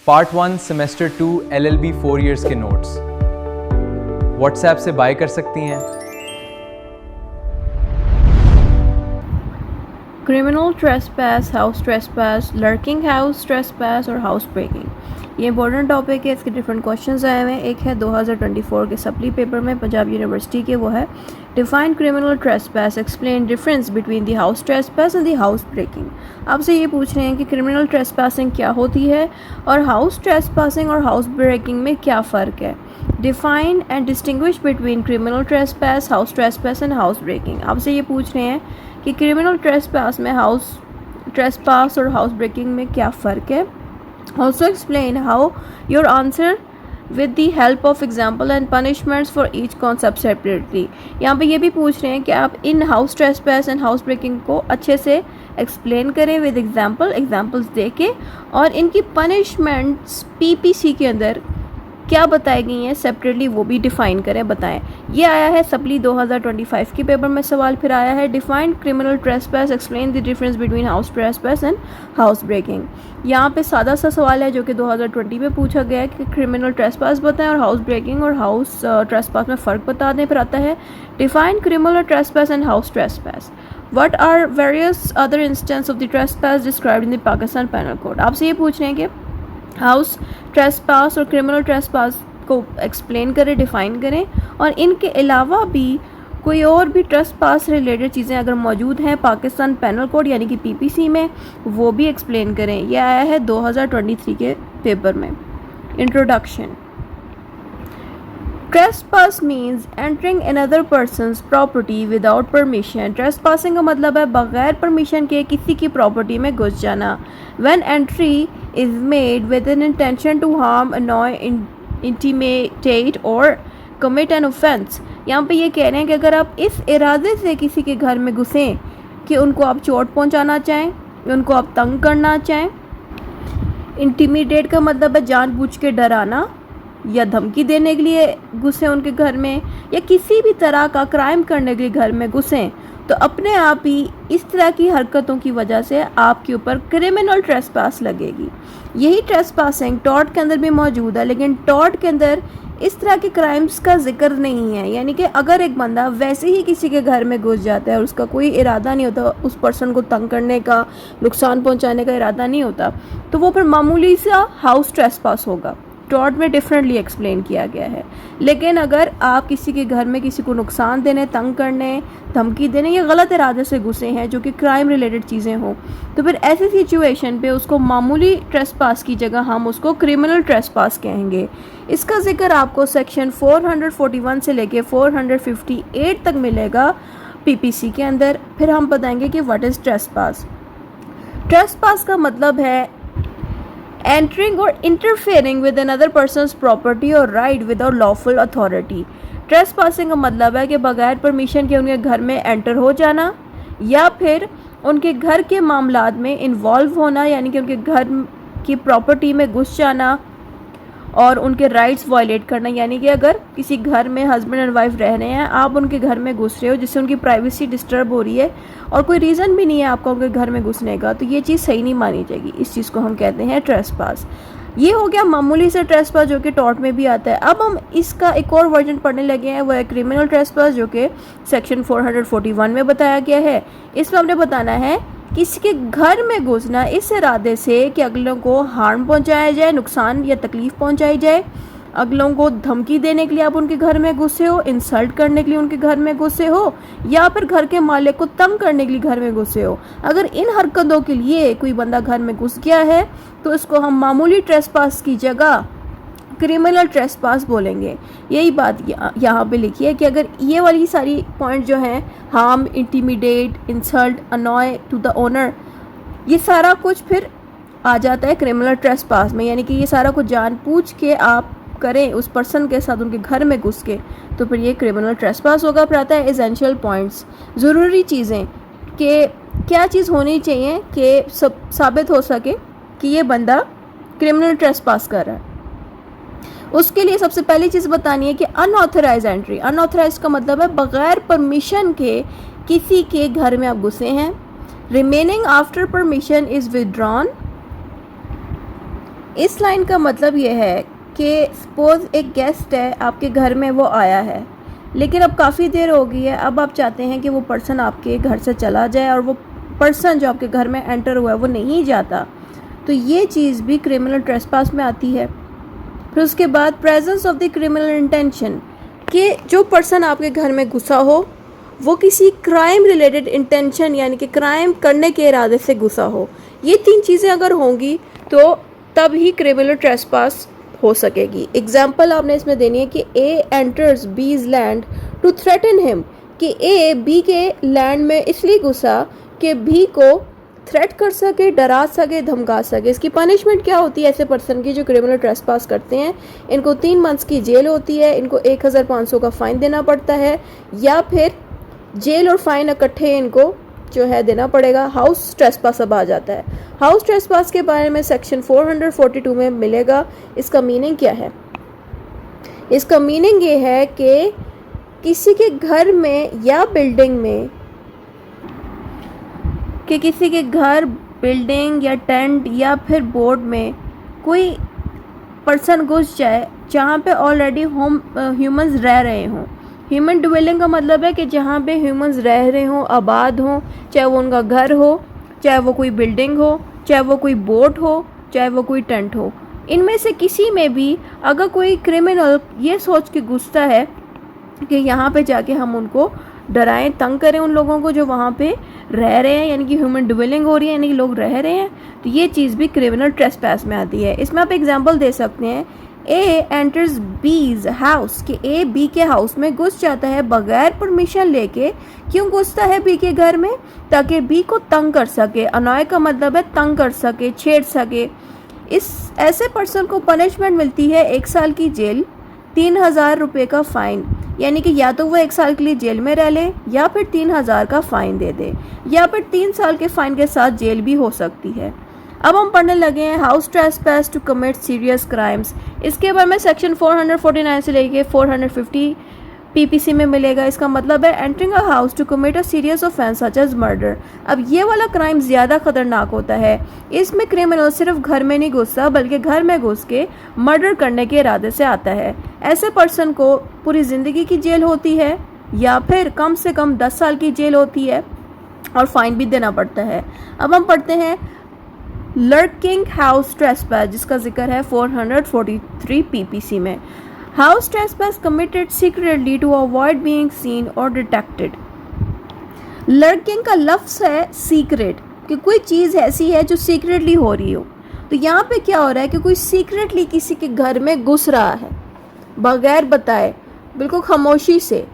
Part 1 semester 2 LLB 4 years के notes WhatsApp से bye कर सकती हैं। Criminal trespass, house ट्रेसपैस, lurking house ट्रेसपैस और हाउस ब्रेकिंग, ये इंपॉर्टेंट टॉपिक है। इसके डिफरेंट क्वेश्चंस आए हुए हैं। एक है 2024 के सप्ली पेपर में पंजाब यूनिवर्सिटी के, वो है define criminal trespass, explain difference between the house trespass and the house breaking. आपसे ये पूछ रहे हैं कि क्रिमिनल ट्रेसपैसिंग क्या होती है और हाउस ट्रेसपैसिंग और हाउस ब्रेकिंग में क्या फ़र्क है। Define and distinguish between criminal trespass, house trespass and house breaking. आपसे ये पूछ रहे हैं कि क्रिमिनल ट्रेसपैस में हाउस ट्रेसपास और हाउस ब्रेकिंग में क्या फ़र्क है। Also explain how your answer with the help of example and punishments for each concept separately. यहाँ पे ये भी पूछ रहे हैं कि आप इन house trespass and house breaking को अच्छे से एक्सप्लेन करें विद एग्जाम्पल्स दे के, और इनकी पनिशमेंट्स PPC के अंदर क्या बताई गई हैं सेपरेटली वो भी डिफ़ाइन करें, बताएं। ये आया है सप्ली 2025 के पेपर में सवाल। फिर आया है define criminal trespass, explain the difference between house trespass and house breaking. यहाँ पे सादा सा सवाल है जो कि 2020 में पूछा गया है कि क्रिमिनल ट्रेसपैस बताएं और हाउस ब्रेकिंग और हाउस ट्रेसपैस में फ़र्क बता दें। फिर आता है define criminal trespass and house trespass, what are various other instance of the trespass described in the Pakistan penal code. आपसे ये पूछ रहे हैं कि हाउस ट्रेसपास और क्रिमिनल ट्रेसपास को एक्सप्लेन करें, डिफ़ाइन करें, और इनके अलावा भी कोई और भी ट्रेसपास रिलेटेड चीज़ें अगर मौजूद हैं पाकिस्तान पेनल कोड यानी कि PPC में, वो भी एक्सप्लेन करें। यह आया है 2023 के पेपर में। Introduction. Trespass means entering another persons property without permission. Trespassing का मतलब है बगैर परमिशन के किसी की प्रॉपर्टी में घुस जाना। When entry is made with an intention to harm, annoy, intimidate और कमिट एन ऑफेंस। यहाँ पे ये कह रहे हैं कि अगर आप इस इरादे से किसी के घर में घुसें कि उनको आप चोट पहुँचाना चाहें, उनको आप तंग करना चाहें। इंटिमिडेट का मतलब है जानबूझ के डराना या धमकी देने के लिए घुसे उनके घर में, या किसी भी तरह का क्राइम करने के लिए घर में घुसें, तो अपने आप ही इस तरह की हरकतों की वजह से आपके ऊपर क्रिमिनल ट्रेसपास लगेगी। यही ट्रेसपासिंग टॉर्ट के अंदर भी मौजूद है, लेकिन टॉर्ट के अंदर इस तरह के क्राइम्स का जिक्र नहीं है। यानी कि अगर एक बंदा वैसे ही किसी के घर में घुस जाता है और उसका कोई इरादा नहीं होता, उस पर्सन को तंग करने का, नुकसान पहुंचाने का इरादा नहीं होता, तो वो फिर मामूली सा हाउस ट्रेसपास होगा। टॉर्ट में डिफरेंटली एक्सप्लेन किया गया है। लेकिन अगर आप किसी के घर में किसी को नुकसान देने, तंग करने, धमकी देने या गलत इरादे से घुसे हैं जो कि क्राइम रिलेटेड चीज़ें हों, तो फिर ऐसी सिचुएशन पे उसको मामूली ट्रेसपास की जगह हम उसको क्रिमिनल ट्रेसपास कहेंगे। इसका जिक्र आपको सेक्शन 441 से लेके 458 तक मिलेगा PPC के अंदर। फिर हम बताएंगे कि व्हाट इज़ ट्रेसपास। ट्रेसपास का मतलब है entering or interfering with another person's property or right without lawful authority। trespassing का मतलब है कि बगैर परमिशन के उनके घर में एंटर हो जाना या फिर उनके घर के मामलात में इन्वॉल्व होना, यानी कि उनके घर की प्रॉपर्टी में घुस जाना और उनके राइट्स वायलेट करना। यानी कि अगर किसी घर में हस्बैंड एंड वाइफ रह रहे हैं, आप उनके घर में घुस रहे हो जिससे उनकी प्राइवेसी डिस्टर्ब हो रही है और कोई रीज़न भी नहीं है आपका उनके घर में घुसने का, तो ये चीज़ सही नहीं मानी जाएगी। इस चीज़ को हम कहते हैं ट्रेसपास। ये हो गया मामूली से ट्रेसपास जो कि टॉर्ट में भी आता है। अब हम इसका एक और वर्जन पढ़ने लगे हैं, वो है क्रिमिनल ट्रेसपास, जो कि सेक्शन 441 में बताया गया है। इसमें हमने बताना है किसी के घर में घुसना इस इरादे से कि अगलों को हार्म पहुंचाया जाए, नुकसान या तकलीफ़ पहुंचाई जाए, अगलों को धमकी देने के लिए आप उनके घर में घुसे हो, इंसल्ट करने के लिए उनके घर में घुसे हो, या फिर घर के मालिक को तंग करने के लिए घर में घुसे हो। अगर इन हरकतों के लिए कोई बंदा घर में घुस गया है तो इसको हम मामूली ट्रेसपास की जगह क्रिमिनल ट्रेसपास बोलेंगे। यही बात यहाँ पे लिखी है कि अगर ये वाली सारी पॉइंट जो हैं, harm, intimidate, insult, annoy to the owner, ये सारा कुछ फिर आ जाता है क्रिमिनल ट्रेसपास में। यानी कि ये सारा कुछ जानबूझ के आप करें उस पर्सन के साथ उनके घर में घुस के, तो फिर ये क्रिमिनल ट्रेसपास होगा। फिर आता है एसेंशियल पॉइंट्स, ज़रूरी चीज़ें कि क्या चीज़ होनी चाहिए कि सब साबित हो सके कि ये बंदा क्रिमिनल ट्रेसपास कर रहा है। उसके लिए सबसे पहली चीज़ बतानी है कि अनऑथराइज एंट्री। अनऑथराइज का मतलब है बगैर परमिशन के किसी के घर में आप घुसे हैं। Remaining after permission is withdrawn इस लाइन का मतलब ये है कि सपोज़ एक गेस्ट है आपके घर में, वो आया है लेकिन अब काफ़ी देर हो गई है, अब आप चाहते हैं कि वो पर्सन आपके घर से चला जाए और वो पर्सन जो आपके घर में एंटर हुआ है वो नहीं जाता, तो ये चीज़ भी क्रिमिनल ट्रेसपास में आती है। फिर उसके बाद presence of the criminal intention, कि जो पर्सन आपके घर में घुसा हो वो किसी क्राइम रिलेटेड इंटेंशन यानी कि क्राइम करने के इरादे से घुसा हो। ये 3 चीज़ें अगर होंगी तो तब ही क्रिमिनल ट्रेसपास हो सकेगी। एग्जाम्पल आपने इसमें देनी है कि ए एंटर्स बीज लैंड टू थ्रेटन हिम, कि ए बी के लैंड में इसलिए घुसा कि बी को थ्रेट कर सके, डरा सके, धमका सके। इसकी पनिशमेंट क्या होती है ऐसे पर्सन की जो क्रिमिनल ट्रेसपास करते हैं? इनको 3 मंथ्स की जेल होती है, इनको 1500 का फ़ाइन देना पड़ता है, या फिर जेल और फाइन इकट्ठे इनको जो है देना पड़ेगा। हाउस ट्रेसपास अब आ जाता है। हाउस ट्रेसपास के बारे में सेक्शन 442 में मिलेगा। इसका मीनिंग क्या है? इसका मीनिंग ये है कि किसी के घर में या बिल्डिंग में, कि किसी के घर, बिल्डिंग या टेंट या फिर बोर्ड में कोई पर्सन घुस जाए जहाँ पे ऑलरेडी ह्यूमंस रह रहे हों। ह्यूमन ड्वेलिंग का मतलब है कि जहाँ पे ह्यूमंस रह रहे हों, आबाद हों, चाहे वो उनका घर हो, चाहे वो कोई बिल्डिंग हो, चाहे वो कोई बोट हो, चाहे वो कोई टेंट हो। इनमें से किसी में भी अगर कोई क्रिमिनल ये सोच के घुसता है कि यहाँ पे जाके हम उनको डराएं, तंग करें उन लोगों को जो वहाँ पे रह रहे हैं, यानी कि ह्यूमन ड्वेलिंग हो रही है, यानी कि लोग रह रहे हैं, तो ये चीज़ भी क्रिमिनल ट्रेसपास में आती है। इसमें आप एग्जांपल दे सकते हैं, ए एंटर्स बीज हाउस, कि ए बी के हाउस में घुस जाता है बगैर परमिशन लेके। क्यों घुसता है बी के घर में? ताकि बी को तंग कर सके। अनॉय का मतलब है तंग कर सके, छेड़ सके। इस ऐसे पर्सन को पनिशमेंट मिलती है 1 साल की जेल, 3000 रुपये का फ़ाइन, यानी कि या तो वो 1 साल के लिए जेल में रह ले या फिर 3000 का फ़ाइन दे दे, या फिर 3 साल के फ़ाइन के साथ जेल भी हो सकती है। अब हम पढ़ने लगे हैं house trespass to commit serious crimes. इसके बारे में सेक्शन 449 से लेके 450 पीपीसी में मिलेगा। इसका मतलब है entering a house to commit a serious offence such as murder. अब ये वाला क्राइम ज़्यादा खतरनाक होता है। इसमें क्रिमिनल सिर्फ घर में नहीं घुसता बल्कि घर में घुस के मर्डर करने के इरादे से आता है। ऐसे पर्सन को पूरी ज़िंदगी की जेल होती है या फिर कम से कम 10 साल की जेल होती है और फाइन भी देना पड़ता है। अब हम पढ़ते हैं लर्किंग हाउस ट्रेसपास, जिसका जिक्र है 443 पीपीसी में। House trespass committed secretly to avoid being seen और डिटेक्टेड। लर्किंग का लफ्ज़ है सीक्रेट, कि कोई चीज़ ऐसी है जो सीक्रेटली हो रही हो। तो यहाँ पे क्या हो रहा है कि कोई सीक्रेटली किसी के घर में घुस रहा है बगैर बताए, बिल्कुल खामोशी से,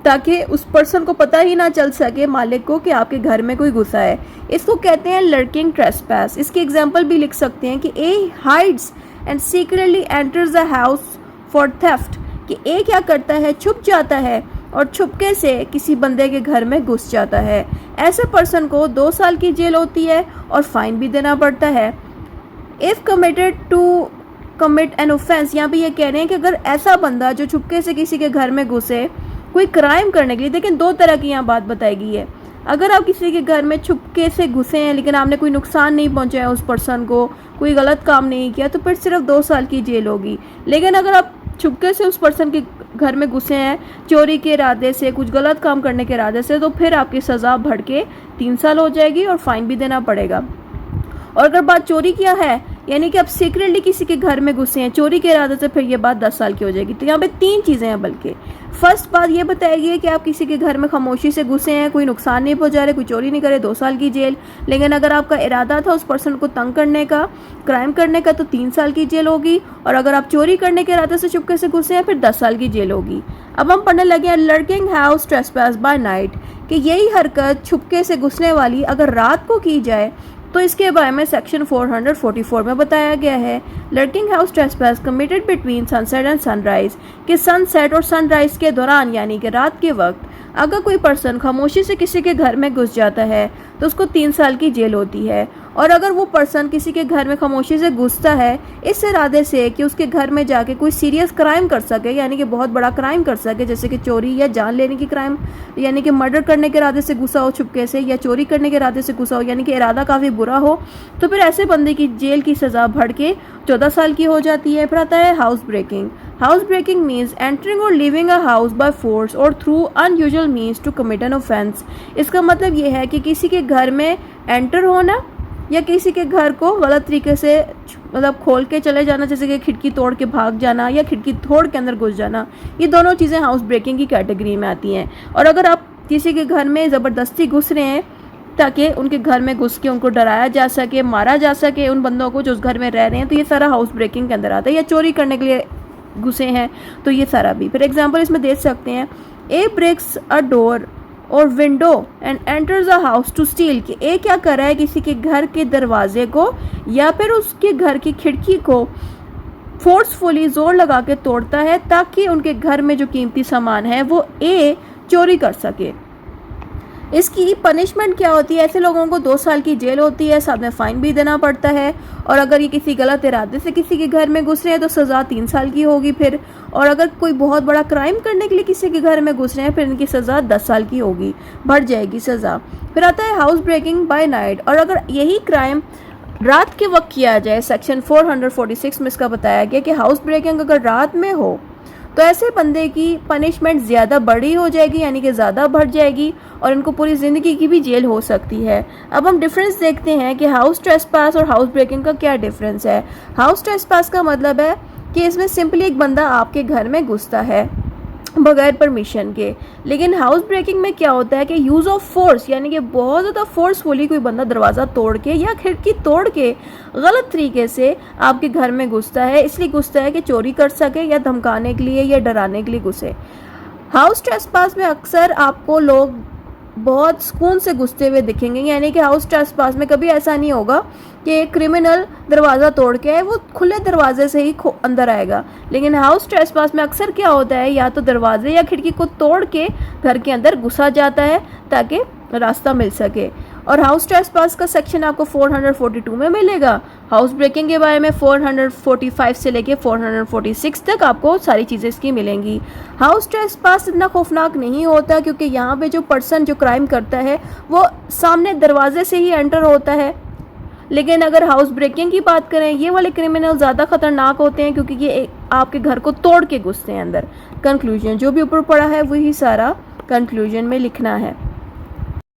ताकि उस पर्सन को पता ही ना चल सके, मालिक को, कि आपके घर में कोई घुसा है। इसको कहते हैं लर्किंग ट्रेसपास। इसके एग्जांपल भी लिख सकते हैं कि A hides and secretly enters the house for theft, कि ए क्या करता है, छुप जाता है और छुपके से किसी बंदे के घर में घुस जाता है। ऐसे पर्सन को 2 साल की जेल होती है और फाइन भी देना पड़ता है। If committed to commit an offence, यहाँ पे ये कह रहे हैं कि अगर ऐसा बंदा जो छुपके से किसी के घर में घुसे कोई क्राइम करने के लिए, लेकिन 2 तरह की यहाँ बात बताई गई है। अगर आप किसी के घर में छुपके से घुसे हैं लेकिन आपने कोई नुकसान नहीं पहुँचाया उस पर्सन को, कोई गलत काम नहीं किया, तो फिर सिर्फ 2 साल की जेल होगी। लेकिन अगर आप छुपके से उस पर्सन के घर में घुसे हैं चोरी के इरादे से, कुछ गलत काम करने के इरादे से, तो फिर आपकी सज़ा बढ़ के 3 साल हो जाएगी और फाइन भी देना पड़ेगा। और अगर बात चोरी किया है, यानी कि आप सीक्रेटली किसी के घर में घुसे हैं चोरी के इरादे से, फिर ये बात 10 साल की हो जाएगी। तो यहाँ पे 3 चीज़ें हैं। बल्कि फर्स्ट बात ये बताई गई है कि आप किसी के घर में खामोशी से घुसे हैं, कोई नुकसान नहीं पहुँचा रहे, कोई चोरी नहीं करे, 2 साल की जेल। लेकिन अगर आपका इरादा था उस पर्सन को तंग करने का, क्राइम करने का, तो 3 साल की जेल होगी। और अगर आप चोरी करने के इरादे से चुपके से घुसे हैं, फिर 10 साल की जेल होगी। अब हम पढ़ने लगे हैं lurking house trespass by night, कि यही हरकत छुपके से घुसने वाली अगर रात को की जाए तो इसके बारे में सेक्शन 444 में बताया गया है। Lurking house trespass committed between sunset and sunrise, कि सनसेट और सनराइज के दौरान, यानी कि रात के वक्त, अगर कोई पर्सन खामोशी से किसी के घर में घुस जाता है तो उसको 3 साल की जेल होती है। और अगर वो पर्सन किसी के घर में खामोशी से घुसता है इस इरादे से कि उसके घर में जाके कोई सीरियस क्राइम कर सके, यानी कि बहुत बड़ा क्राइम कर सके, जैसे कि चोरी या जान लेने की क्राइम, यानी कि मर्डर करने के इरादे से घुसा हो छुपके से, या चोरी करने के इरादे से घुसा हो, यानी कि इरादा काफ़ी बुरा हो, तो फिर ऐसे बंदे की जेल की सज़ा बढ़ के 14 साल की हो जाती है। फिर आता है house breaking. House breaking means entering और leaving a house by force और through unusual means to commit an offence. इसका मतलब ये है कि किसी के घर में एंटर होना या किसी के घर को गलत तरीके से मतलब खोल के चले जाना, जैसे कि खिड़की तोड़ के भाग जाना या खिड़की तोड़ के अंदर घुस जाना, ये दोनों चीज़ें हाउस ब्रेकिंग की कैटेगरी में आती हैं। और अगर आप किसी के घर में ज़बरदस्ती घुस रहे हैं ताकि उनके घर में घुस के उनको डराया जा सके, मारा जा सके उन बंदों को जो उस घर में रह रहे हैं, तो ये सारा हाउस ब्रेकिंग के अंदर आता है। या चोरी करने के लिए घुसे हैं तो ये सारा भी। फिर एग्जांपल इसमें दे सकते हैं, ए ब्रेक्स अ डोर और window and enters a house to steal, कि ए क्या कर रहा है किसी के घर के दरवाजे को या फिर उसके घर की खिड़की को फोर्सफुली जोर लगा के तोड़ता है ताकि उनके घर में जो कीमती सामान है वो ए चोरी कर सके। इसकी पनिशमेंट क्या होती है? ऐसे लोगों को 2 साल की जेल होती है, साथ में फ़ाइन भी देना पड़ता है। और अगर ये किसी गलत इरादे से किसी के घर में घुस रहे हैं तो सज़ा 3 साल की होगी फिर। और अगर कोई बहुत बड़ा क्राइम करने के लिए किसी के घर में घुस रहे हैं फिर इनकी सज़ा 10 साल की होगी, बढ़ जाएगी सज़ा। फिर आता है हाउस ब्रेकिंग बाय नाइट। और अगर यही क्राइम रात के वक्त किया जाए, सेक्शन 446 में इसका बताया गया कि हाउस ब्रेकिंग अगर रात में हो तो ऐसे बंदे की पनिशमेंट ज़्यादा बड़ी हो जाएगी, यानी कि ज़्यादा बढ़ जाएगी और इनको पूरी ज़िंदगी की भी जेल हो सकती है। अब हम डिफरेंस देखते हैं कि हाउस ट्रेसपास और हाउस ब्रेकिंग का क्या डिफरेंस है। हाउस ट्रेसपास का मतलब है कि इसमें सिंपली एक बंदा आपके घर में घुसता है बगैर परमिशन के। लेकिन हाउस ब्रेकिंग में क्या होता है कि यूज़ ऑफ फोर्स, यानी कि बहुत ज़्यादा फोर्सफुली कोई बंदा दरवाज़ा तोड़ के या खिड़की तोड़ के गलत तरीके से आपके घर में घुसता है। इसलिए घुसता है कि चोरी कर सके या धमकाने के लिए या डराने के लिए घुसे। हाउस ट्रेसपास में अक्सर आपको लोग बहुत सुकून से घुसते हुए दिखेंगे, यानी कि हाउस ट्रेसपास में कभी ऐसा नहीं होगा कि एक क्रिमिनल दरवाज़ा तोड़ के आए, वो खुले दरवाजे से ही अंदर आएगा। लेकिन हाउस ट्रेसपास में अक्सर क्या होता है, या तो दरवाजे या खिड़की को तोड़ के घर के अंदर घुसा जाता है ताकि रास्ता मिल सके। और हाउस ट्रेसपास का सेक्शन आपको 442 में मिलेगा। हाउस ब्रेकिंग के बारे में 445 से लेके 446 तक आपको सारी चीज़ें इसकी मिलेंगी। हाउस ट्रेसपास इतना खौफनाक नहीं होता क्योंकि यहाँ पे जो पर्सन जो क्राइम करता है वो सामने दरवाजे से ही एंटर होता है। लेकिन अगर हाउस ब्रेकिंग की बात करें, ये वाले क्रिमिनल ज़्यादा खतरनाक होते हैं क्योंकि ये आपके घर को तोड़ के घुसते हैं अंदर। कंक्लूजन जो भी ऊपर पड़ा है वही सारा कंक्लूजन में लिखना है।